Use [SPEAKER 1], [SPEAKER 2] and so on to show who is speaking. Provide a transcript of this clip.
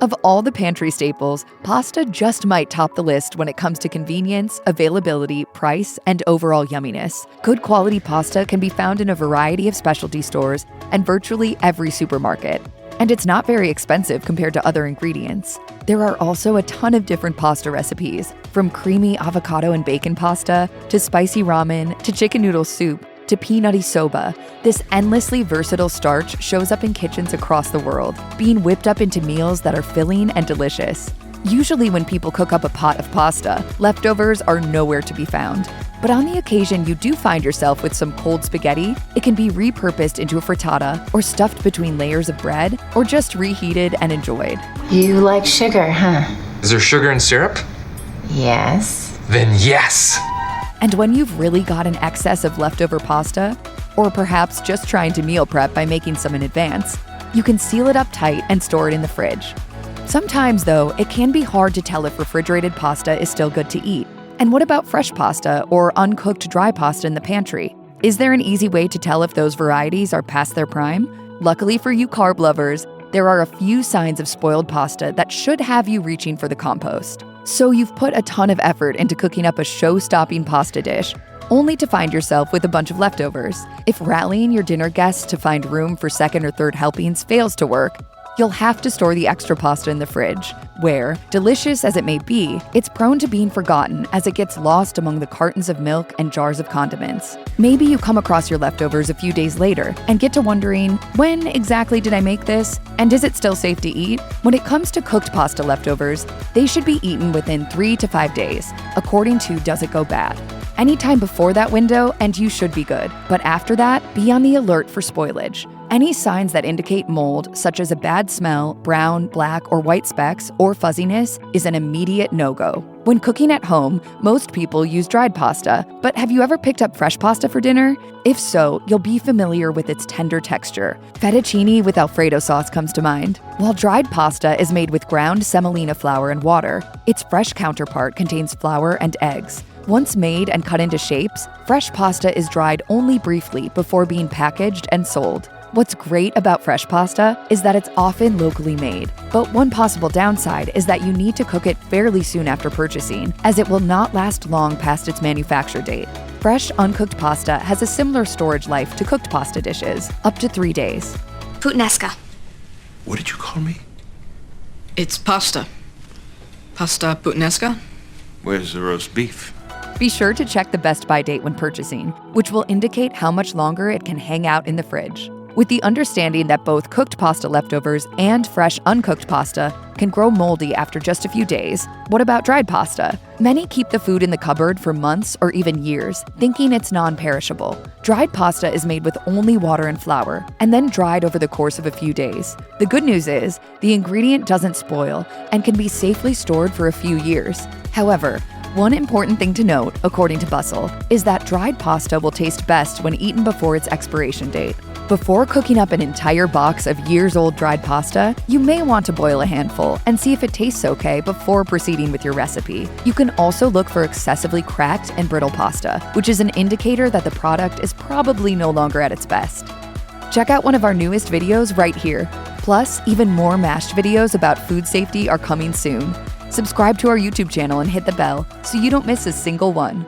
[SPEAKER 1] Of all the pantry staples, pasta just might top the list when it comes to convenience, availability, price, and overall yumminess. Good quality pasta can be found in a variety of specialty stores and virtually every supermarket. And it's not very expensive compared to other ingredients. There are also a ton of different pasta recipes, from creamy avocado and bacon pasta, to spicy ramen, to chicken noodle soup, to peanutty soba. This endlessly versatile starch shows up in kitchens across the world, being whipped up into meals that are filling and delicious. Usually when people cook up a pot of pasta, leftovers are nowhere to be found. But on the occasion you do find yourself with some cold spaghetti, it can be repurposed into a frittata, or stuffed between layers of bread, or just reheated and enjoyed.
[SPEAKER 2] You like sugar, huh?
[SPEAKER 3] Is there sugar and syrup?
[SPEAKER 2] Yes.
[SPEAKER 3] Then yes!
[SPEAKER 1] And when you've really got an excess of leftover pasta, or perhaps just trying to meal prep by making some in advance, you can seal it up tight and store it in the fridge. Sometimes, though, it can be hard to tell if refrigerated pasta is still good to eat. And what about fresh pasta or uncooked dry pasta in the pantry? Is there an easy way to tell if those varieties are past their prime? Luckily for you carb lovers, there are a few signs of spoiled pasta that should have you reaching for the compost. So you've put a ton of effort into cooking up a show-stopping pasta dish, only to find yourself with a bunch of leftovers. If rallying your dinner guests to find room for second or third helpings fails to work, you'll have to store the extra pasta in the fridge, where, delicious as it may be, it's prone to being forgotten as it gets lost among the cartons of milk and jars of condiments. Maybe you come across your leftovers a few days later and get to wondering, when exactly did I make this? And is it still safe to eat? When it comes to cooked pasta leftovers, they should be eaten within 3 to 5 days, according to Does It Go Bad? Anytime before that window, and you should be good. But after that, be on the alert for spoilage. Any signs that indicate mold, such as a bad smell, brown, black, or white specks, or fuzziness, is an immediate no-go. When cooking at home, most people use dried pasta, but have you ever picked up fresh pasta for dinner? If so, you'll be familiar with its tender texture. Fettuccine with Alfredo sauce comes to mind. While dried pasta is made with ground semolina flour and water, its fresh counterpart contains flour and eggs. Once made and cut into shapes, fresh pasta is dried only briefly before being packaged and sold. What's great about fresh pasta is that it's often locally made, but one possible downside is that you need to cook it fairly soon after purchasing, as it will not last long past its manufacture date. Fresh, uncooked pasta has a similar storage life to cooked pasta dishes, up to 3 days.
[SPEAKER 4] Puttanesca.
[SPEAKER 5] What did you call me?
[SPEAKER 6] It's pasta. Pasta puttanesca?
[SPEAKER 5] Where's the roast beef?
[SPEAKER 1] Be sure to check the best by date when purchasing, which will indicate how much longer it can hang out in the fridge. With the understanding that both cooked pasta leftovers and fresh uncooked pasta can grow moldy after just a few days, what about dried pasta? Many keep the food in the cupboard for months or even years, thinking it's non-perishable. Dried pasta is made with only water and flour, and then dried over the course of a few days. The good news is, the ingredient doesn't spoil and can be safely stored for a few years. However, one important thing to note, according to Bustle, is that dried pasta will taste best when eaten before its expiration date. Before cooking up an entire box of years-old dried pasta, you may want to boil a handful and see if it tastes okay before proceeding with your recipe. You can also look for excessively cracked and brittle pasta, which is an indicator that the product is probably no longer at its best. Check out one of our newest videos right here. Plus, even more mashed videos about food safety are coming soon. Subscribe to our YouTube channel and hit the bell so you don't miss a single one.